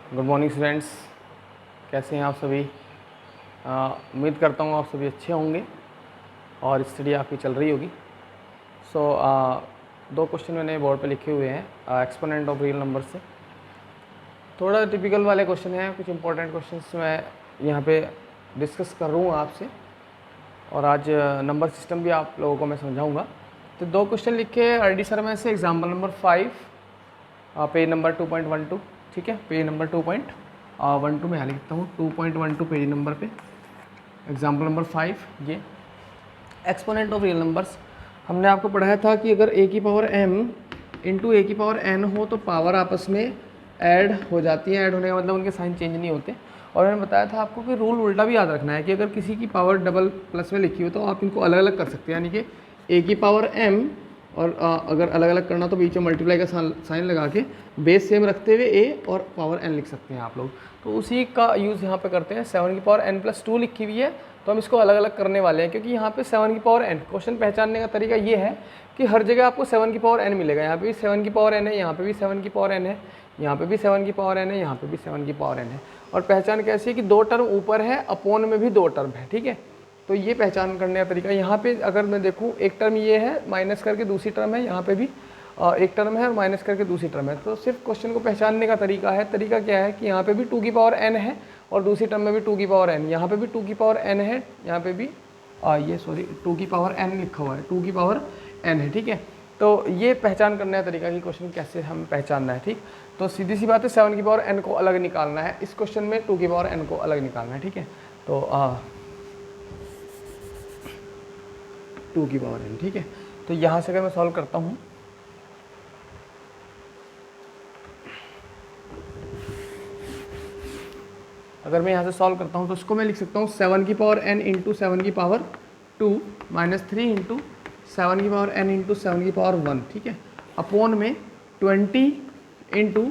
Good morning students, कैसे हैं आप सभी। उम्मीद करता हूँ आप सभी अच्छे होंगे और स्टडी आपकी चल रही होगी। दो क्वेश्चन मैंने बोर्ड पे लिखे हुए हैं एक्सपोनेंट ऑफ रियल नंबर से। थोड़ा टिपिकल वाले क्वेश्चन हैं, कुछ इंपॉर्टेंट क्वेश्चंस मैं यहाँ पे डिस्कस कर रहा हूँ आपसे, और आज नंबर सिस्टम भी आप लोगों को मैं समझाऊँगा। तो दो क्वेश्चन लिखे RD सर में से, एग्जाम्पल नंबर 5 पेज नंबर 2.12, ठीक है। पेज नंबर 2.12 में यहाँ लिखता हूँ 2.12 पेज नंबर पे एग्जाम्पल नंबर 5। ये एक्सपोनेंट ऑफ रियल नंबर्स हमने आपको पढ़ाया था कि अगर a की पावर m इंटू a की पावर n हो तो पावर आपस में ऐड हो जाती है। ऐड होने का मतलब उनके साइन चेंज नहीं होते। और मैंने बताया था आपको कि रूल उल्टा भी याद रखना है कि अगर किसी की पावर डबल प्लस में लिखी हो तो आप इनको अलग अलग कर सकते हैं, यानी कि a की पावर m और अगर अलग अलग करना तो बीच में मल्टीप्लाई का साइन लगा के बेस सेम रखते हुए a और पावर n लिख सकते हैं आप लोग। तो उसी का यूज़ यहाँ पे करते हैं। 7 की पावर n+2 लिखी हुई है तो हम इसको अलग अलग करने वाले हैं, क्योंकि यहाँ पे 7 की पावर n, क्वेश्चन पहचानने का तरीका ये है कि हर जगह आपको 7 की पावर n मिलेगा। यहाँ पे भी 7 की पावर n है, यहाँ पे भी 7 की पावर n है, यहाँ पे भी 7 की पावर n है, यहाँ पे भी 7 की पावर n है। और पहचान कैसी है कि दो टर्म ऊपर है, अपोन में भी दो टर्म है, ठीक है। तो ये पहचान करने का तरीका। यहाँ पे अगर मैं देखूँ एक टर्म ये है माइनस करके दूसरी टर्म है, यहाँ पे भी एक टर्म है और माइनस करके दूसरी टर्म है। तो सिर्फ क्वेश्चन को पहचानने का तरीका है। तरीका क्या है कि यहाँ पे भी 2 की पावर n है और दूसरी टर्म में भी 2 की पावर n, यहाँ पे भी 2 की पावर n है, यहाँ पे भी 2 की पावर n लिखा हुआ है, 2 की पावर n है, ठीक है। तो ये पहचान करने का तरीका कि क्वेश्चन कैसे हम पहचानना है, ठीक। तो सीधी सी बात है 7 की पावर n को अलग निकालना है, इस क्वेश्चन में 2 की पावर n को अलग निकालना है, ठीक है। तो 2 की पावर n, ठीक है। तो यहाँ से अगर मैं सॉल्व करता हूँ अगर मैं यहाँ से सॉल्व करता हूँ तो इसको मैं लिख सकता हूँ 7 की पावर n इंटू 7 की पावर 2 माइनस 3 इंटू 7 की पावर n इंटू 7 की पावर 1, ठीक है, अपोन में 20 इंटू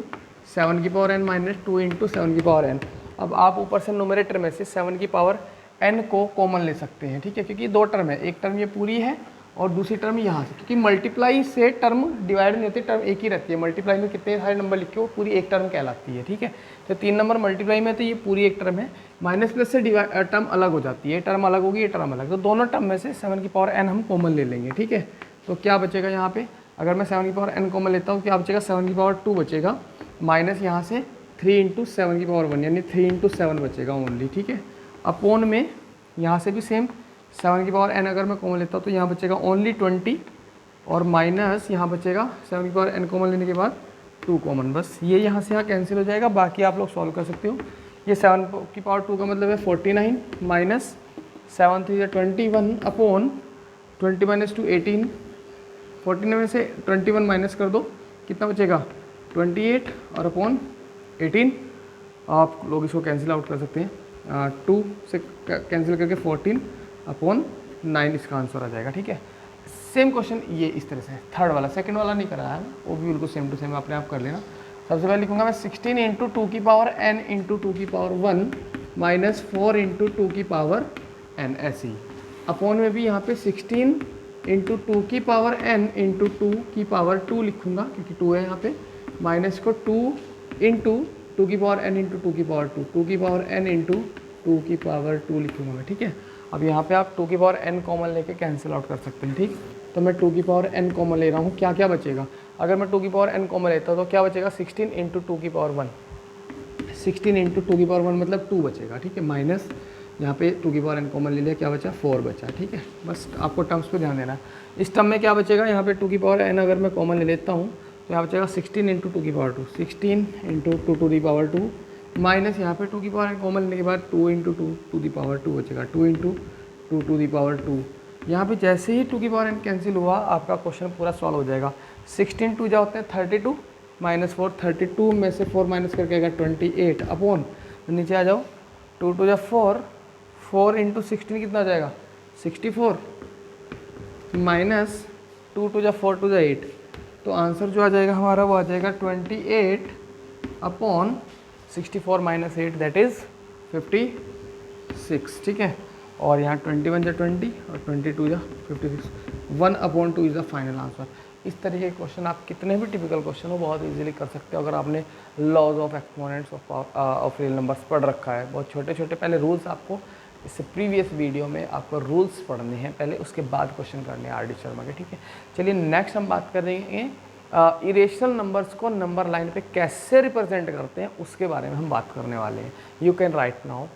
7 की पावर n माइनस 2 इंटू 7 की पावर n। अब आप ऊपर से न्यूमरेटर में से 7 की पावर n को कॉमन ले सकते हैं, ठीक है, क्योंकि दो टर्म है, एक टर्म ये पूरी है और दूसरी टर्म यहाँ से, क्योंकि मल्टीप्लाई से टर्म डिवाइड नहीं होती, टर्म एक ही रहती है। मल्टीप्लाई में कितने सारे नंबर लिखे हो पूरी एक टर्म कहलाती है, ठीक है। तो 3 नंबर मल्टीप्लाई में तो ये पूरी एक टर्म है, माइनस प्लस से टर्म अलग हो जाती है, टर्म अलग होगी, ये टर्म अलग। तो दोनों टर्म में से 7 की पावर n हम कॉमन ले लेंगे, ठीक है। तो क्या बचेगा यहाँ पे, अगर मैं 7 की पावर n कॉमन लेता हूँ क्या बचेगा, 7 की पावर 2 बचेगा, माइनस यहाँ से 3 इंटू 7 की पावर 1 यानी 3 इंटू 7 बचेगा ओनली, ठीक है। अपोन में यहाँ से भी सेम 7 की पावर n अगर मैं कॉमन लेता हूँ तो यहाँ बचेगा ओनली 20 और माइनस यहाँ बचेगा 7 की पावर n कॉमन लेने के बाद 2 कॉमन, बस ये यहाँ से यहाँ कैंसिल हो जाएगा। बाकी आप लोग सॉल्व कर सकते हो। ये 7 की पावर 2 का मतलब है 49 माइनस 7 3 21 अपॉन 20 माइनस 2 18, 49 में से 21 माइनस कर दो, कितना बचेगा 28 और अपॉन 18। आप लोग इसको कैंसिल आउट कर सकते हैं, 2 से कैंसिल करके 14 अपॉन 9 इसका आंसर आ जाएगा, ठीक है। सेम क्वेश्चन ये इस तरह से है, थर्ड वाला, सेकंड वाला नहीं कराया है, वो भी बिल्कुल सेम टू सेम अपने आप कर लेना। सबसे पहले लिखूंगा मैं 16 इंटू 2 की पावर n इंटू 2 की पावर 1 माइनस 4 इंटू 2 की पावर n, ऐसी अपॉन में भी यहाँ पे 16 इंटू 2 की पावर n इंटू 2 की पावर 2 लिखूंगा क्योंकि 2 है यहाँ पे, माइनस को 2 इंटू 2 की पावर n इंटू 2 की पावर 2, 2 की पावर n इंटू 2 की पावर 2 लिखूंगा मैं, ठीक है। अब यहाँ पे आप 2 की पावर n कॉमन लेके कैंसिल आउट कर सकते हैं, ठीक। तो मैं 2 की पावर n कॉमन ले रहा हूँ, क्या क्या बचेगा, अगर मैं 2 की पावर n कॉमन लेता हूँ तो क्या बचेगा 16 इंटू 2 की पावर 1, 16 इंटू 2 की पावर 1 मतलब 2 बचेगा, ठीक है, माइनस यहाँ पे 2 की पावर n कॉमन ले लिया, क्या बचा 4 बचा, ठीक है। बस आपको टर्म्स पे ध्यान देना है। इस टर्म में क्या बचेगा, यहाँ पे 2 की पावर n अगर मैं कॉमन ले लेता हूँ तो यहाँ बचेगा 16 इंटू 2 की power 2, 16 into 2 to the power 2 minus यहाँ पे 2 की पावर n कॉमन लेने के बाद 2 इंटू 2 टू दी पावर 2 बचेगा, 2 इंटू 2 टू दी पावर 2। यहाँ पे जैसे ही 2 की पावर n कैंसिल हुआ आपका क्वेश्चन पूरा सॉल्व हो जाएगा। 16 2 जा होते हैं 32 माइनस 4, 32 में से 4 माइनस करके आएगा 28 अपॉन, नीचे आ जाओ 2 2 जा 4, 4 इंटू 16 कितना आ जाएगा 64 माइनस 2 2 जा 4 2 जा 8, तो आंसर जो आ जाएगा हमारा वो आ जाएगा 28 अपॉन 64 माइनस 8 दैट इज़ 56, ठीक है। और यहाँ 21 जा 20 और 22 जा 56, 1/2 इज़ द फाइनल आंसर। इस तरीके के क्वेश्चन आप कितने भी टिपिकल क्वेश्चन हो बहुत इजीली कर सकते हो अगर आपने laws of exponents of real numbers पढ़ रखा है। बहुत छोटे छोटे पहले रूल्स आपको इससे प्रीवियस वीडियो में आपको रूल्स पढ़ने हैं पहले, उसके बाद क्वेश्चन करने हैं आर डी शर्मा के, ठीक है। चलिए नेक्स्ट हम बात करेंगे इरेशनल नंबर्स को नंबर लाइन पे कैसे रिप्रेजेंट करते हैं उसके बारे में हम बात करने वाले हैं। You can write now.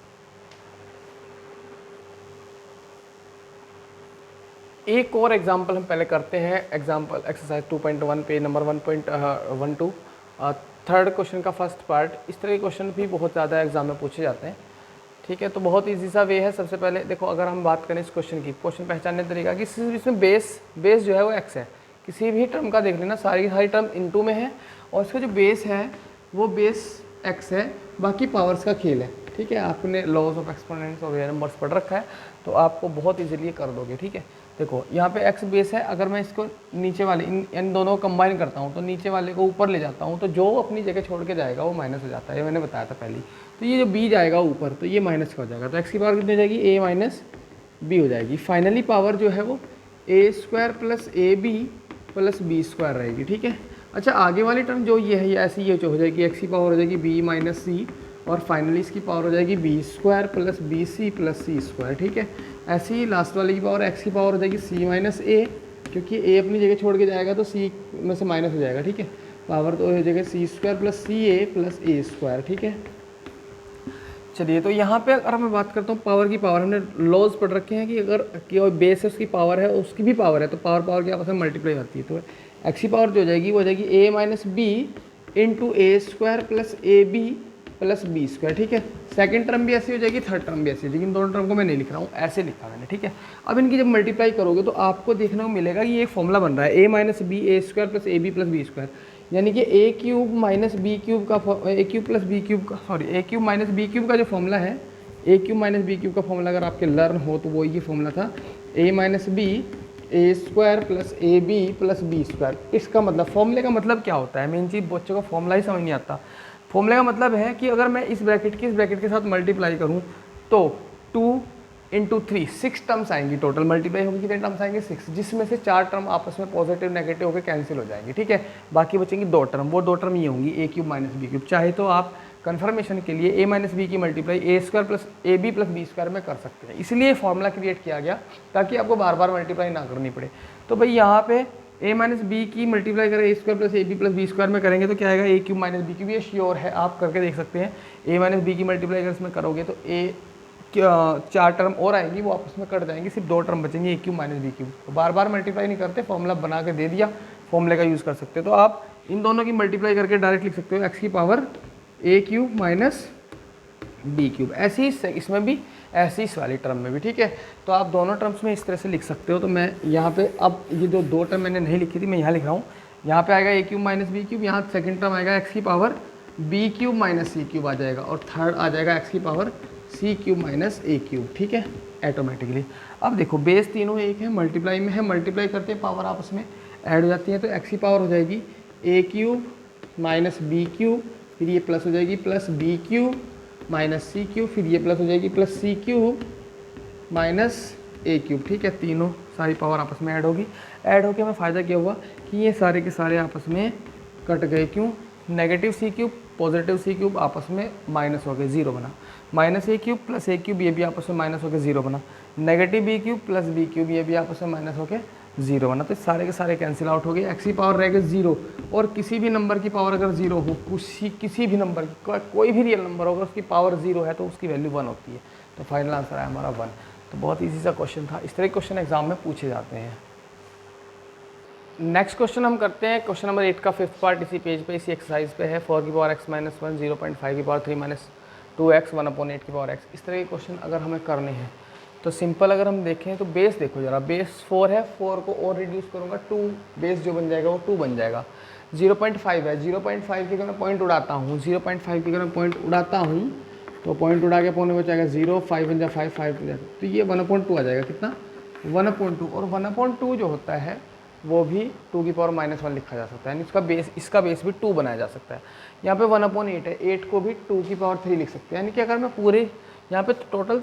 एक और एग्जाम्पल हम पहले करते हैं, एग्जाम्पल एक्सरसाइज 2.1 पे नंबर 1.12 थर्ड क्वेश्चन का फर्स्ट पार्ट। इस तरह के क्वेश्चन भी बहुत ज़्यादा एग्जाम में पूछे जाते हैं, ठीक है। तो बहुत इजी सा वे है। सबसे पहले देखो, अगर हम बात करें इस क्वेश्चन की, क्वेश्चन पहचानने तरीका कि इसमें बेस जो है वो एक्स है। किसी भी टर्म का देख लेना, सारी टर्म इनटू में है और इसका जो बेस है वो बेस एक्स है, बाकी पावर्स का खेल है, ठीक है। आपने लॉज ऑफ एक्सपोनेंट्स और रियल नंबर्स पढ़ रखा है तो आपको बहुत इजीली कर दोगे, ठीक है। देखो यहाँ पे x बेस है, अगर मैं इसको नीचे वाले इन दोनों को कंबाइन करता हूँ तो नीचे वाले को ऊपर ले जाता हूँ तो जो अपनी जगह छोड़ के जाएगा वो माइनस हो जाता है, ये मैंने बताया था पहले। तो ये जो b जाएगा ऊपर तो ये माइनस का हो जाएगा, तो x की पावर कितनी हो जाएगी, a माइनस बी हो जाएगी। फाइनली पावर जो है वो a² plus AB plus B² रहेगी, ठीक है। अच्छा, आगे वाली टर्म जो ये है ये ऐसी ये जो हो जाएगी, x की पावर हो जाएगी b माइनस सी और फाइनली इसकी पावर हो जाएगी b² plus BC plus C², ठीक है। ऐसे ही लास्ट वाले की पावर x की पावर हो जाएगी c माइनस a, क्योंकि a अपनी जगह छोड़ के जाएगा तो c में से माइनस हो जाएगा, ठीक है। पावर तो हो जाएगा c² plus CA plus A², ठीक है। चलिए, तो यहाँ पे अगर मैं बात करता हूँ पावर की, पावर हमने लॉज पढ़ रखे हैं कि अगर कि बेस है उसकी पावर है उसकी भी पावर है तो पावर की आपस में मल्टीप्लाई होती है। तो x की पावर जो हो जाएगी वो हो जाएगी a minus b into A² plus AB plus B², ठीक है। सेकंड टर्म भी ऐसी हो जाएगी, थर्ड टर्म भी ऐसी, लेकिन दोनों टर्म को मैं नहीं लिख रहा हूँ, ऐसे लिखा मैंने, ठीक है। अब इनकी जब मल्टीप्लाई करोगे तो आपको देखने को मिलेगा कि ये एक फॉर्मूला बन रहा है a minus b A² plus AB plus B², यानी कि a³ माइनस B³ का a³ प्लस B³ का a³ माइनस B³ का जो फॉर्मूला है, a³ माइनस B³ का फॉर्मूला अगर आपके लर्न हो तो वो ये फॉर्मूला था a minus b A² plus AB plus B²। इसका मतलब, फॉर्मूले का मतलब क्या होता है, मेन चीज़ बच्चों का फॉर्मूला ही समझ नहीं आता। फॉर्मूले का मतलब है कि अगर मैं इस ब्रैकेट के साथ मल्टीप्लाई करूं तो 2 इंटू 3 6 टर्म्स आएंगी, टोटल मल्टीप्लाई होगी कितने टर्म्स आएंगे 6, जिसमें से 4 टर्म आपस में पॉजिटिव नेगेटिव होकर कैंसिल हो जाएंगी, ठीक है। बाकी बचेंगी 2 टर्म, वो 2 टर्म ये होंगी a³ माइनस B³। चाहे तो आप कन्फर्मेशन के लिए a माइनस बी की multiply A² plus AB plus B² में कर सकते हैं, इसलिए फॉर्मूला क्रिएट किया गया ताकि आपको बार बार मल्टीप्लाई ना करनी पड़े। तो भाई यहाँ पे a माइनस बी की मल्टीप्लाई करें A² plus AB plus B² में करेंगे तो क्या आएगा a³ माइनस B³। ये श्योर है, आप करके देख सकते हैं। a माइनस बी की मल्टीप्लाई अगर इसमें करोगे तो 4 टर्म और आएंगी, वो आपस में कट जाएंगी, सिर्फ 2 टर्म बचेंगे a³ माइनस B³। तो बार बार मल्टीप्लाई नहीं करते, फॉर्मूला बना के दे दिया, फॉर्मूले का यूज़ कर सकते हो। तो आप इन दोनों की मल्टीप्लाई करके डायरेक्ट लिख सकते हो x की पावर a³ माइनस B³। ऐसी इसमें भी, ऐसी इस वाली टर्म में भी, ठीक है। तो आप दोनों टर्म्स में इस तरह से लिख सकते हो। तो मैं यहाँ पे अब ये जो 2 टर्म मैंने नहीं लिखी थी मैं यहाँ लिख रहा हूँ। यहाँ पे आएगा a³ माइनस B³, यहाँ सेकंड टर्म आएगा x की पावर B³ माइनस C³ आ जाएगा और थर्ड आ जाएगा x की पावर C³ माइनस A³, ठीक है, ऑटोमेटिकली। अब देखो बेस तीनों एक है, मल्टीप्लाई में है, मल्टीप्लाई करते हैं पावर आपस में ऐड हो जाती है, तो x की पावर हो जाएगी a³ माइनस B³, फिर ये प्लस हो जाएगी प्लस B³ माइनस C³, फिर ये प्लस हो जाएगी प्लस C³ माइनस A³, ठीक है। तीनों सारी पावर आपस में ऐड होगी। ऐड होके हमें फ़ायदा क्या हुआ कि ये सारे के सारे आपस में कट गए, क्यों, नेगेटिव C³ पॉजिटिव C³ आपस में माइनस हो गए, 0 बना। माइनस A³ प्लस A³ ये भी आपस में माइनस होकर 0 बना। नेगेटिव B³ प्लस B³ ये भी आपस में माइनस होकर 0 बना। तो सारे के सारे कैंसिल आउट हो गए, x की पावर रह गई 0। और किसी भी नंबर की पावर अगर 0 हो, किसी भी नंबर की, कोई भी रियल नंबर होगा उसकी पावर 0 है तो उसकी वैल्यू 1 होती है। तो फाइनल आंसर है हमारा 1। तो बहुत ईजी सा क्वेश्चन था, इस तरह के क्वेश्चन एग्जाम में पूछे जाते हैं। नेक्स्ट क्वेश्चन हम करते हैं, क्वेश्चन नंबर 8 का 5th पार्ट इसी पेज पे, इसी एक्सरसाइज पे है। 4 की पावर x माइनस 1, 0.5 की पावर 3 माइनस 2x, 1/8 की पावर x। इस तरह के क्वेश्चन अगर हमें करने हैं तो सिंपल अगर हम देखें तो बेस देखो जरा, बेस 4 है, 4 को और रिड्यूस करूँगा 2, बेस जो बन जाएगा वो 2 बन जाएगा। 0.5 है, 0.5 की अगर मैं पॉइंट उड़ाता हूँ, 0.5 की अगर मैं पॉइंट उड़ाता हूँ तो पॉइंट उड़ा के पौने बचाएगा 0, 5 बन जाए 5, 5 बन जाए, तो ये 1/2 आ जाएगा, कितना 1/2। और 1/2 जो होता है वो भी 2 की पावर -1 लिखा जा सकता है, यानी इसका बेस भी 2 बनाया जा सकता है। यहाँ पे 1/8 है, 8 को भी 2 की पावर 3 लिख सकते हैं। यानी कि अगर मैं पूरे यहाँ पे टोटल,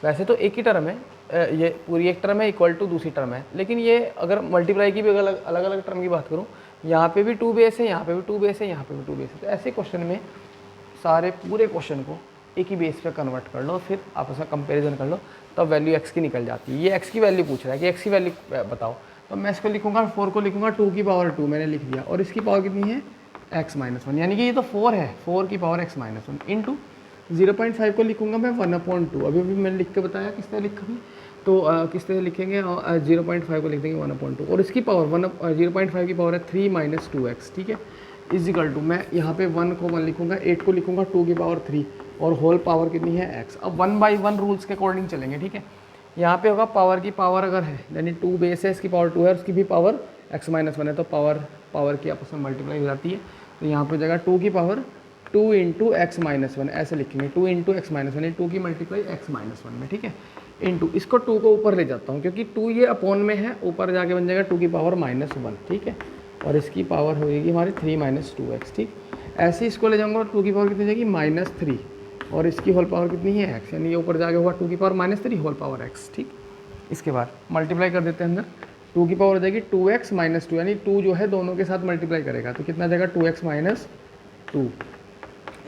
वैसे तो एक ही टर्म है ये पूरी एक टर्म है इक्वल टू दूसरी टर्म है, लेकिन ये अगर मल्टीप्लाई की भी अलग अलग टर्म की बात करूँ, यहाँ पे भी 2 बेस है, यहाँ पे भी 2 बेस है, यहाँ पे भी 2 बेस है, तो ऐसे क्वेश्चन में सारे पूरे क्वेश्चन को एक ही बेस पे कन्वर्ट कर लो, फिर आपस में कंपेरिजन कर लो, तब वैल्यू x की निकल जाती है। ये x की वैल्यू पूछ रहा है कि x की वैल्यू बताओ, तो मैं इसको लिखूंगा 4 को लिखूंगा 2 की पावर 2 मैंने लिख दिया, और इसकी पावर कितनी है x माइनस 1, यानी कि ये तो 4 है, 4 की पावर x माइनस 1 इंटू 0.5 को लिखूंगा मैं 1/2, अभी मैंने लिख के बताया किस तरह लिखा भी, तो किस तरह लिखेंगे 0.5 को लिख देंगे 1/2, और इसकी पावर 0.5 की पावर है 3 माइनस 2x, ठीक है, इजिकल टू मैं यहाँ पे 1 को 1 लिखूंगा, 8 को लिखूंगा 2 की पावर 3, और होल पावर कितनी है x। अब 1 बाई 1 रूल्स के अकॉर्डिंग चलेंगे, ठीक है। यहाँ पे होगा पावर की पावर अगर है, यानी 2 बेस है, इसकी पावर 2 है, उसकी भी पावर x माइनस 1 है, तो पावर की आपस में मल्टीप्लाई हो जाती है, तो यहाँ पे हो जाएगा 2 की पावर 2 इंटू एक्स माइनस 1, ऐसे लिखेंगे 2 इंटू एक्स माइनस 1, 2 की मल्टीप्लाई x माइनस 1 में, ठीक है, इंटू इसको 2 को ऊपर ले जाता हूँ क्योंकि 2 ये अपॉन में है, ऊपर जाके बन जाएगा 2 की पावर माइनस 1, ठीक है, और इसकी पावर हो जाएगी हमारी 3 माइनस 2x, ठीक। ऐसे इसको ले जाऊँगा 2 की पावर कितनी जाएगी -3, और इसकी होल पावर कितनी है x, यानी ये ऊपर जाके होगा 2 की पावर -3 होल पावर x, ठीक। इसके बाद मल्टीप्लाई कर देते हैं अंदर, 2 की पावर हो जाएगी 2x माइनस 2, यानी 2 जो है दोनों के साथ मल्टीप्लाई करेगा तो कितना जाएगा 2x माइनस 2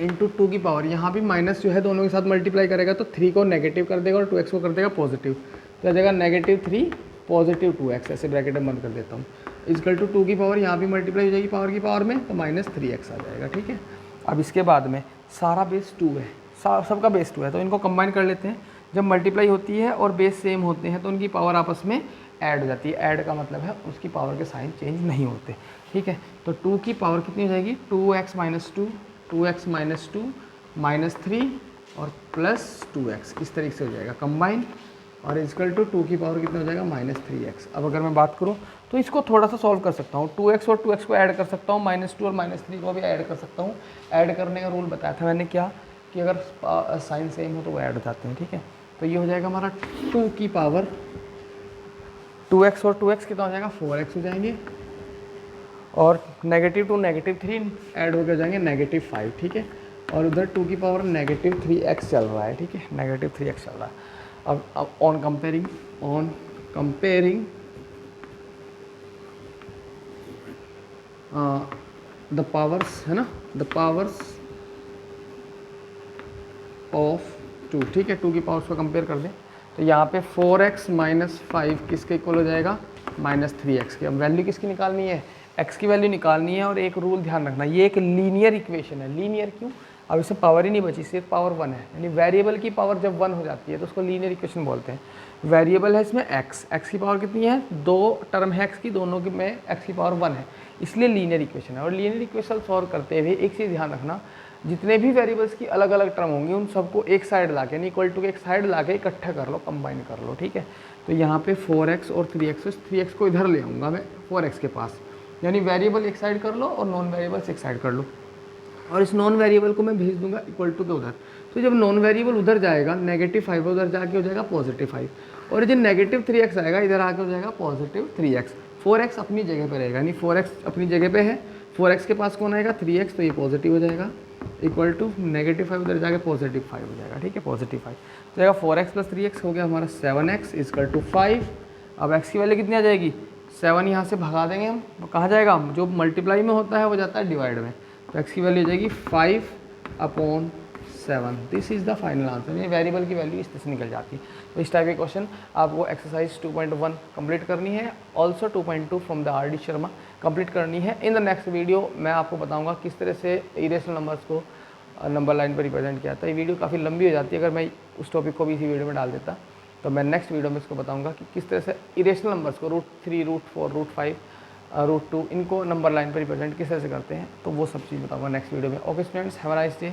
इंटू 2 की पावर, यहाँ भी माइनस जो है दोनों के साथ मल्टीप्लाई करेगा तो 3 को नेगेटिव कर देगा और 2x को कर देगा पॉजिटिव, तो आ जाएगा -3 पॉजिटिव 2x, ऐसे ब्रैकेट में बंद कर देता हूँ, इजकल टू 2 की पावर यहाँ भी मल्टीप्लाई हो जाएगी पावर की पावर में, तो -3x आ जाएगा, ठीक है। अब इसके बाद में सारा बेस 2 है, सबका बेस 2 है, तो इनको कंबाइन कर लेते हैं। जब मल्टीप्लाई होती है और बेस सेम होते हैं तो उनकी पावर आपस में ऐड हो जाती है, ऐड का मतलब है उसकी पावर के साइन चेंज नहीं होते, ठीक है। तो 2 की पावर कितनी हो जाएगी 2x माइनस 2, 2x माइनस 2 -3 और प्लस 2x, इस तरीके से हो जाएगा कंबाइन, और इजकल टू 2 की पावर कितना हो जाएगा -3x। अब अगर मैं बात करूँ तो इसको थोड़ा सा सॉल्व कर सकता हूँ, 2x और 2x को ऐड कर सकता हूँ, -2 और -3 को भी ऐड कर सकता हूँ। ऐड करने का रूल बताया था मैंने क्या, कि अगर साइन सेम हो तो वो ऐड हो जाते हैं, ठीक है। तो ये हो जाएगा हमारा 2 की पावर 2x और 2x कितना हो जाएगा 4x हो जाएंगे, और -2 to -3 ऐड होकर जाएंगे -5, ठीक है, और उधर 2 की पावर -3x चल रहा है, ठीक है, -3x चल रहा है। अब ऑन कंपेयरिंग द पावर्स है ना, द पावर्स ऑफ 2, ठीक है, 2 की पावर्स को कंपेयर कर दें तो यहाँ पे 4x माइनस 5 किसके इक्वल हो जाएगा -3x के। अब वैल्यू किसकी निकालनी है, x की वैल्यू निकालनी है, और एक रूल ध्यान रखना, ये एक लीनियर इक्वेशन है। लीनियर क्यों, अब इसमें पावर ही नहीं बची, सिर्फ पावर 1 है, यानी वेरिएबल की पावर जब 1 हो जाती है तो उसको लीनियर इक्वेशन बोलते हैं। वेरिएबल है इसमें x की पावर कितनी है, 2 टर्म है x की, दोनों की में x की पावर 1 है, इसलिए लीनियर इक्वेशन है। और लीनियर इक्वेशन सॉल्व करते हुए एक चीज़ ध्यान रखना, जितने भी वेरिएबल्स की अलग अलग टर्म होंगी उन सबको एक साइड ला के, यानी इक्वल टू के एक साइड ला के इकट्ठा कर लो, कंबाइन कर लो, ठीक है। तो यहाँ पे 4x और 3x को इधर ले आऊँगा मैं 4x के पास, यानी वेरिएबल एक साइड कर लो और नॉन वेरिएबल्स एक साइड कर लो, और इस नॉन वेरिएबल को मैं भेज दूंगा इक्वल टू के उधर। तो जब नॉन वेरिएबल उधर जाएगा -5 उधर जाके हो जाएगा +5, और जब -3x आएगा इधर आके हो जाएगा +3x। 4x अपनी जगह पे रहेगा, यानी 4x अपनी जगह पे है, 4x के पास कौन आएगा 3x, तो ये पॉजिटिव हो जाएगा, इक्वल टू -5 उधर जाके +5 हो जाएगा, ठीक है, +5 तो जाएगा 4x + 3x हो गया हमारा 7x इक्वल टू 5। अब x की वैल्यू कितनी आ जाएगी 7, यहाँ से भगा देंगे हम, कहाँ जाएगा, जो मल्टीप्लाई में होता है वो जाता है डिवाइड में, तो x की वैल्यू हो जाएगी 5/7। This is the final answer, ये वेरिएबल की वैल्यू इस तरह से निकल जाती है। तो इस टाइप के क्वेश्चन आपको एक्सरसाइज 2.1 कंप्लीट करनी है, also 2.2 from the RD Sharma complete करनी है। इन द नेक्स्ट वीडियो मैं आपको बताऊंगा किस तरह से इरेशनल नंबर्स को नंबर लाइन पर रिप्रेजेंट किया था। ये वीडियो काफ़ी लंबी हो जाती है, अगर मैं उस टॉपिक को भी इसी वीडियो में डाल देता तो मैं नेक्स्ट वीडियो में इसको बताऊँगा कि किस तरह से इरेशनल नंबर्स को √3, √4, √5, √2 इनको नंबर लाइन पर रिप्रेजेंट किस तरह से करते हैं, तो वो सब चीज़ बताऊँगा नेक्स्ट वीडियो में। Okay students, have a nice day.